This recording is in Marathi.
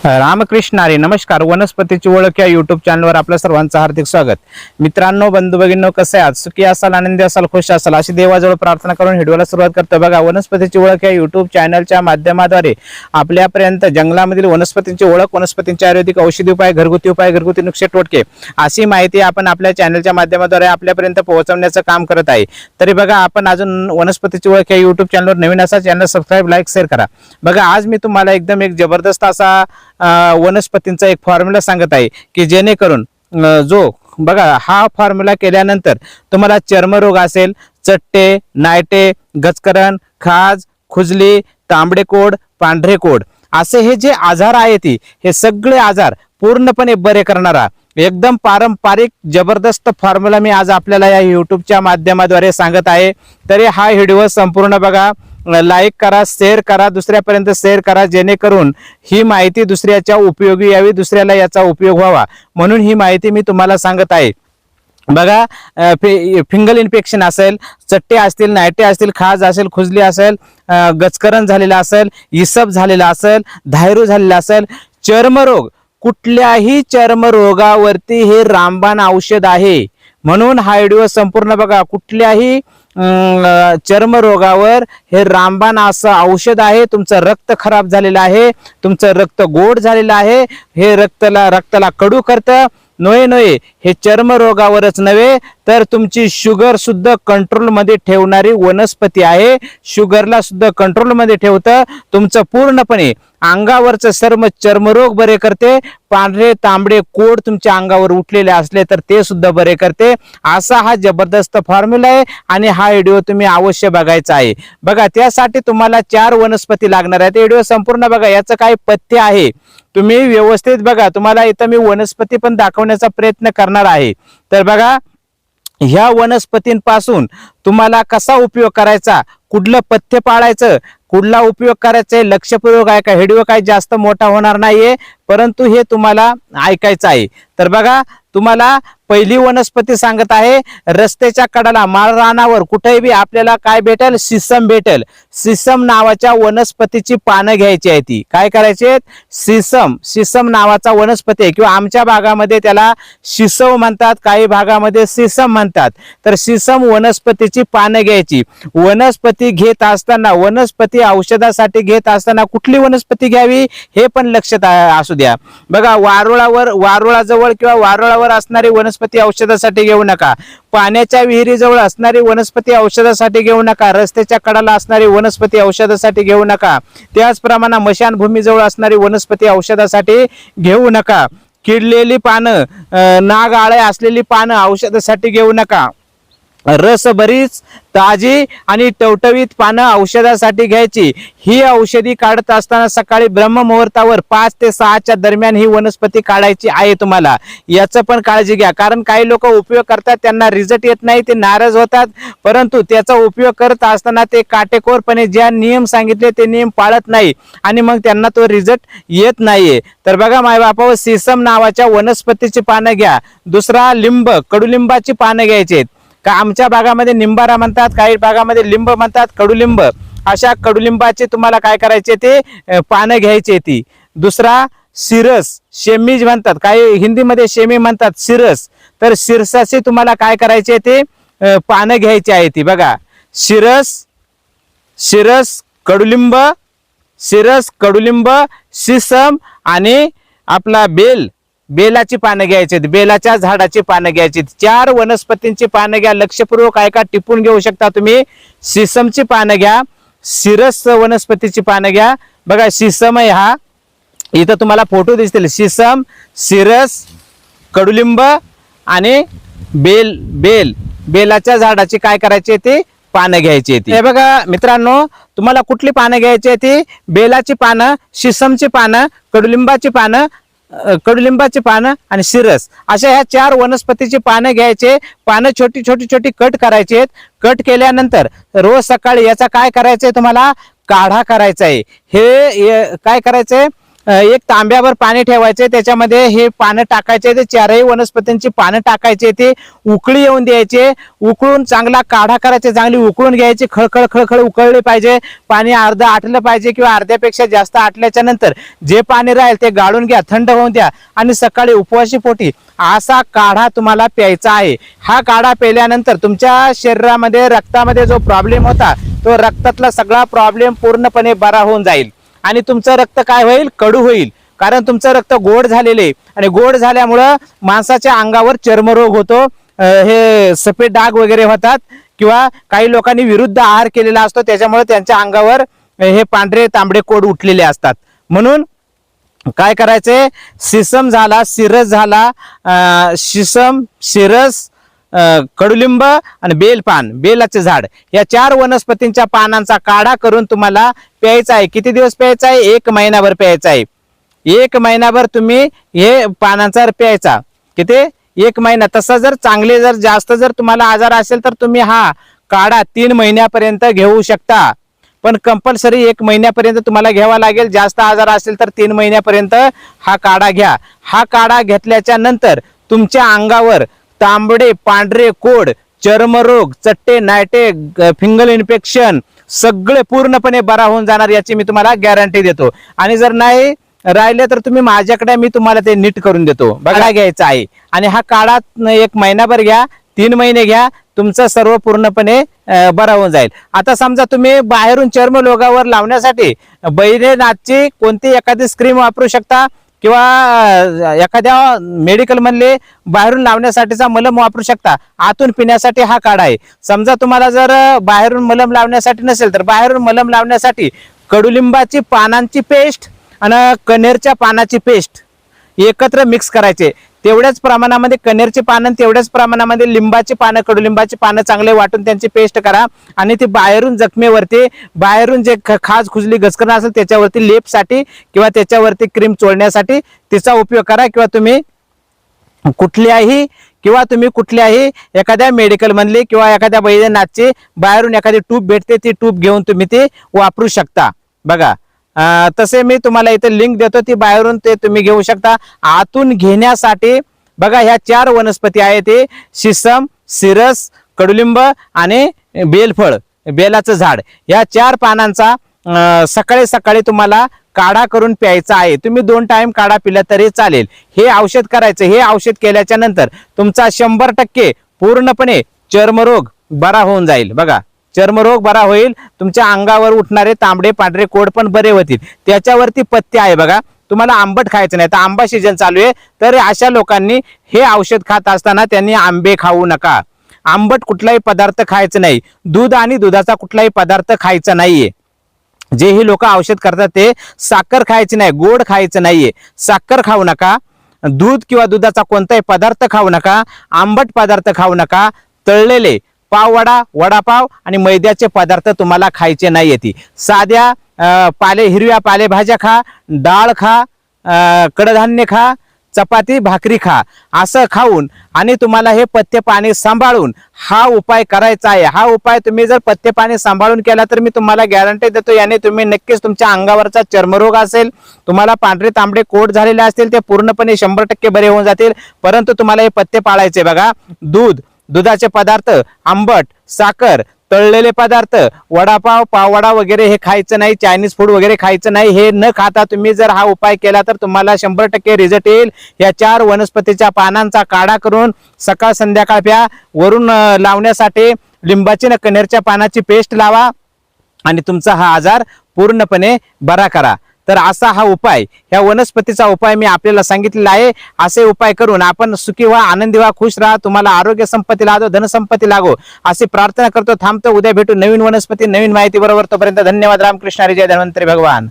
रामकृष्ण हरी. नमस्कार. वनस्पतीची ओळख या युट्यूब चॅनलवर आपल्या सर्वांचं हार्दिक स्वागत. मित्रांनो, बंधू भगिनींनो, कसे आहात? सुखी असाल, आनंदी असाल, खुश असाल अशी देवाजवळ प्रार्थना करून व्हिडिओला सुरुवात करतो. बघा, वनस्पतीची ओळख या युट्यूब चॅनलच्या माध्यमाद्वारे आपल्यापर्यंत जंगलामधील वनस्पतींची ओळख, वनस्पतींचे आयुर्वेदिक औषधी उपाय, घरगुती उपाय, घरगुती नुकसे टोटके अशी माहिती आपण आपल्या चॅनलच्या माध्यमाद्वारे आपल्यापर्यंत पोहोचवण्याचं काम करत आहे. तरी बघा, आपण अजून वनस्पतीची ओळख या युट्यूब चॅनलवर नवीन असा चॅनल सबस्क्राईब, लाईक, शेअर करा. बघा, आज मी तुम्हाला एकदम एक जबरदस्त असा वनस्पतींचा एक फॉर्म्युला सांगत आहे की जेणेकरून जो बघा हा फॉर्म्युला केल्यानंतर तुम्हाला चर्मरोग असेल, चट्टे, नायटे, गचकरण, खाज, खुजली, तांबडे कोड, पांढरे कोड असे हे जे आजार आहेत हे सगळे आजार पूर्णपणे बरे करणारा एकदम पारंपरिक जबरदस्त फॉर्म्युला मी आज आपल्याला या युट्यूबच्या माध्यमाद्वारे सांगत आहे. तरी हा व्हिडिओ संपूर्ण बघा, लाईक करा, शेअर करा, दुसऱ्यापर्यंत शेअर करा, जेणेकरून ही माहिती दुसऱ्याच्या उपयोगी यावी, दुसऱ्याला याचा उपयोग व्हावा म्हणून ही माहिती मी तुम्हाला सांगत आहे. बघा, फिंगल इन्फेक्शन असेल, चट्टे असतील, नायटे असतील, खाज असेल, खुजली असेल, गचकरण झालेला असेल, इसब झालेला असेल, धायरू झालेला असेल, चर्मरोग, कुठल्याही चर्मरोगावरती हे रामबाण औषध आहे. म्हणून हा व्हिडिओ संपूर्ण बघा. कुठल्याही चर्मरोगावर हे रामबाण असं औषध आहे. तुमचं रक्त खराब झालेलं आहे, तुमचं रक्त गोड झालेलं आहे, हे रक्ताला कडू करतं. नोये हे चर्मरोगावरच नव्हे तर तुमची शुगर सुद्धा कंट्रोल मध्ये ठेवणारी वनस्पती आहे. शुगरला सुद्धा कंट्रोल मध्ये ठेवतं. तुमचं पूर्णपणे अंगावरचं सर्व चर्मरोग बरे करते. पांढरे तांबडे कोड तुमच्या अंगावर उठलेले असले तर ते सुद्धा बरे करते. असा हा जबरदस्त फॉर्म्युला आहे आणि हा व्हिडिओ तुम्ही अवश्य बघायचा आहे. बघा, त्यासाठी तुम्हाला 4 वनस्पती लागणार आहेत. व्हिडिओ संपूर्ण बघा. याचं काय पथ्य आहे तुम्ही व्यवस्थित बघा. तुम्हाला इथं मी वनस्पती पण दाखवण्याचा प्रयत्न करणार आहे. तर बघा, ह्या वनस्पतींपासून तुम्हाला कसा उपयोग करायचा, कुठलं पथ्य पाळायचं, कुठला उपयोग करायचा आहे, लक्षपूर्वक ऐका. व्हिडिओ काही जास्त मोठा होणार नाहीये, परंतु हे तुम्हाला ऐकायचं आहे. तर बघा, तुम्हाला पहिली वनस्पती सांगत आहे. रस्त्याच्या कडाला, माळरानावर कुठेही बी आपल्याला काय भेटेल? सिसम भेटेल. सिसम नावाच्या वनस्पतीची पानं घ्यायची आहे. ती काय करायची? सिसम नावाचा वनस्पती आहे, किंवा आमच्या भागामध्ये त्याला शिसव म्हणतात, काही भागामध्ये सिसम म्हणतात. तर सिसम वनस्पतीची पानं घ्यायची. वनस्पती घेत असताना, वनस्पती औषधासाठी घेत असताना कुठली वनस्पती घ्यावी हे पण लक्षात असू द्या. बघा, वारुळाजवळ किंवा वारुळावर असणारी वनस्पती औषधासाठी घेऊ नका. पाण्याच्या विहिरीजवळ असणारी वनस्पती औषधासाठी घेऊ नका. रस्त्याच्या कडाला असणारी वनस्पती औषधासाठी घेऊ नका. त्याचप्रमाणे मशानभूमीजवळ असणारी वनस्पती औषधासाठी घेऊ नका. किडलेली पानं, नाग आळे असलेली पानं औषधासाठी घेऊ नका. रस बरीच ताजी आणि टवटवीत पानं औषधासाठी घ्यायची. ही औषधी काढत असताना सकाळी ब्रह्ममुहूर्तावर 5 ते 6च्या दरम्यान ही वनस्पती काढायची आहे तुम्हाला. याचं पण काळजी घ्या, कारण काही लोक उपयोग करतात, त्यांना रिझल्ट येत नाही, ते नाराज होतात. परंतु त्याचा उपयोग करत असताना ते काटेकोरपणे ज्या नियम सांगितले ते नियम पाळत नाही आणि मग त्यांना तो रिझल्ट येत नाहीये. तर बघा, मायबापावर सिसम नावाच्या वनस्पतीची पानं घ्या. दुसरा, लिंब, कडुलिंबाची पानं घ्यायची. का आमच्या भागामध्ये निंबारा म्हणतात, काही भागामध्ये लिंब म्हणतात, कडुलिंब. अशा कडुलिंबाचे तुम्हाला काय करायचे? ते पानं घ्यायची ती. दुसरा, सिरस, शेमीज म्हणतात, काही हिंदीमध्ये शेमी म्हणतात, सिरस. तर सिरसाचे तुम्हाला काय करायचे? ते पानं घ्यायची आहे ती. बघा, सिरस, कडुलिंब, सिसम आणि आपला बेलाची पानं घ्यायची. बेलाच्या झाडाची पानं घ्यायची. 4 वनस्पतींची पानं घ्या. लक्षपूर्वक ऐका, टिपून घेऊ शकता तुम्ही. सिसमची पानं घ्या, सिरस वनस्पतीची पानं घ्या. बघा, सिसम आहे हा, इथं तुम्हाला फोटो दिसतील. सिसम, सिरस, कडुलिंब आणि बेलाच्या झाडाची काय करायची? ते पानं घ्यायची. हे बघा मित्रांनो, तुम्हाला कुठली पानं घ्यायची? ती बेलाची पानं, सिसमची पानं, कडुलिंबाची पानं आणि सिरस, अशा ह्या 4 वनस्पतीची पानं घ्यायचे. पानं छोटी कट करायचे. कट केल्यानंतर रोज सकाळी याचा काय करायचंय? तुम्हाला काढा करायचा आहे. हे काय करायचंय? एक तांब्यावर पाणी ठेवायचे, त्याच्यामध्ये हे पानं टाकायचे, ते चारही वनस्पतींची पानं टाकायचे, ते उकळी येऊन द्यायचे, उकळून चांगला काढा करायचे, चांगली उकळून घ्यायची, खळखळ खळखळ उकळले पाहिजे, पाणी अर्ध आटलं पाहिजे किंवा अर्ध्यापेक्षा जास्त आटल्याच्या नंतर जे पाणी राहील ते गाळून घ्या, थंड होऊन द्या आणि सकाळी उपवासी पोटी असा काढा तुम्हाला प्यायचा आहे. हा काढा प्यायल्यानंतर तुमच्या शरीरामध्ये रक्तामध्ये जो प्रॉब्लेम होता तो रक्तातला सगळा प्रॉब्लेम पूर्णपणे बरा होऊन जाईल आणि तुमचं रक्त काय होईल, कडू होईल. कारण तुमचं रक्त गोड झालेले आणि गोड झाल्यामुळं माणसाच्या अंगावर चर्मरोग होतो, हे सफेद डाग वगैरे होतात किंवा काही लोकांनी विरुद्ध आहार केलेला असतो त्याच्यामुळे त्यांच्या अंगावर हे पांढरे तांबडे कोड उठलेले असतात. म्हणून काय करायचे, सिसम झाला, सिरस झाला, शिसम, शिरस, कडुलिंब आणि बेलपान, बेलाचे झाड, या 4 वनस्पतींच्या पानांचा काढा करून तुम्हाला प्यायचा आहे. किती दिवस प्यायचा आहे? 1 महिनाभर प्यायचा आहे. 1 महिनाभर तुम्ही हे पानांचा प्यायचा. किती? 1 महिना. तसा जर चांगले जर जास्त जर तुम्हाला आजार असेल तर तुम्ही हा काढा 3 महिन्यापर्यंत घेऊ शकता, पण कंपल्सरी 1 महिन्यापर्यंत तुम्हाला घ्यावा लागेल. जास्त आजार असेल तर 3 महिन्यापर्यंत हा काढा घ्या. हा काढा घेतल्याच्या नंतर तुमच्या अंगावर तांबडे पांढरे कोड, चर्मरोग, चट्टे नायटे, फिंगल इन्फेक्शन सगळे पूर्णपणे बरा होऊन जाणार, याची मी तुम्हाला गॅरंटी देतो. आणि जर नाही राहिले तर तुम्ही माझ्याकडे, मी तुम्हाला ते नीट करून देतो. बघा घ्यायचा आहे आणि हा काढा 1 महिनाभर घ्या, 3 महिने घ्या, तुमचं सर्व पूर्णपणे बरा होऊन जाईल. आता समजा तुम्ही बाहेरून चर्मरोगावर लावण्यासाठी बैद्यनाथची कोणती एखादी स्क्रीम वापरू शकता किंवा एखाद्या मेडिकल मधले बाहेरून लावण्यासाठीचा मलम वापरू शकता. आतून पिण्यासाठी हा काढा आहे. समजा तुम्हाला जर बाहेरून मलम लावण्यासाठी नसेल तर बाहेरून मलम लावण्यासाठी कडुलिंबाची पानांची पेस्ट आणि कनेरच्या पानाची पेस्ट एकत्र मिक्स करायचे. तेवढ्याच प्रमाणामध्ये कनेरची पानं, तेवढ्याच प्रमाणामध्ये लिंबाची पानं, कडुलिंबाची पानं चांगले वाटून त्यांची पेस्ट करा आणि ती बाहेरून जखमेवरती, बाहेरून जे खाज खुजली घसकण असेल त्याच्यावरती लेपसाठी किंवा त्याच्यावरती क्रीम चोळण्यासाठी तिचा उपयोग करा. किंवा तुम्ही कुठल्याही एखाद्या मेडिकल मधली किंवा एखाद्या बैद्यनाथची बाहेरून एखादी ट्यूब भेटते, ती ट्यूब घेऊन तुम्ही ती वापरू शकता. बघा तसे मी तुम्हाला इथे लिंक देतो, ती बाहेरून ते तुम्ही घेऊ शकता. आतून घेण्यासाठी बघा ह्या 4 वनस्पती आहेत, ते शिसम, सिरस, कडुलिंब आणि बेलफळ, बेलाचं झाड, या 4 पानांचा सकाळी सकाळी तुम्हाला काढा करून प्यायचा आहे. तुम्ही 2 टाइम काढा पिला तरी चालेल. हे औषध करायचं. हे औषध केल्याच्या नंतर तुमचा 100% पूर्णपणे चर्मरोग बरा होऊन जाईल. बघा चर्मरोग बरा होईल, तुमच्या अंगावर उठणारे तांबडे पांढरे कोड पण बरे होतील. त्याच्यावरती पथ्य आहे. बघा तुम्हाला आंबट खायचं नाही, तर आंबा सीजन चालू आहे, तर अशा लोकांनी हे औषध खात असताना त्यांनी आंबे खाऊ नका. आंबट कुठलाही पदार्थ खायचं नाही. दूध आणि दुधाचा कुठलाही पदार्थ खायचा नाहीये. जे ही लोक औषध करतात ते साखर खायची नाही, गोड खायचं नाहीये. साखर खाऊ नका, दूध किंवा दुधाचा कोणताही पदार्थ खाऊ नका, आंबट पदार्थ खाऊ नका, तळलेले पाववडा, वडापाव आणि मैद्याचे पदार्थ तुम्हाला खायचे नाही. ती साध्या हिरव्या पालेभाज्या खा, डाळ खा, कडधान्य खा, चपाती भाकरी खा. असं खाऊन आणि तुम्हाला हे पथ्य पाणी सांभाळून हा उपाय करायचा आहे. हा उपाय तुम्ही जर पथ्य पाणी सांभाळून केला तर मी तुम्हाला गॅरंटी देतो, याने तुम्ही नक्कीच तुमच्या अंगावरचा चर्मरोग असेल, तुम्हाला पांढरे तांबडे कोड झालेले असतील, ते पूर्णपणे 100% बरे होऊन जातील. परंतु तुम्हाला हे पथ्य पाळायचे. बघा दूध, दुधाचे पदार्थ, आंबट, साखर, तळलेले पदार्थ, वडापाव, पाववडा वगैरे हे खायचं नाही, चायनीज फूड वगैरे खायचं नाही. हे न खाता तुम्ही जर हा उपाय केला तर तुम्हाला 100% रिझल्ट येईल. या 4 वनस्पतीच्या पानांचा काढा करून सकाळ संध्याकाळ प्या. वरून लावण्यासाठी लिंबाची न कनेरच्या पानाची पेस्ट लावा आणि तुमचा हा आजार पूर्णपणे बरा करा. तर असा हा उपाय, ह्या वनस्पतीचा उपाय मी आपल्याला सांगितलेला आहे. असे उपाय करून आपण सुखी व्हा, आनंदी व्हा, खुश राहा. तुम्हाला आरोग्य संपत्ती लाभो, धनसंपत्ती लागो अशी प्रार्थना करतो. थांबतो. उद्या भेटू नवीन वनस्पती, नवीन माहिती बरोबर. तोपर्यंत धन्यवाद. रामकृष्ण हरी. जय धन्वंतरी भगवान.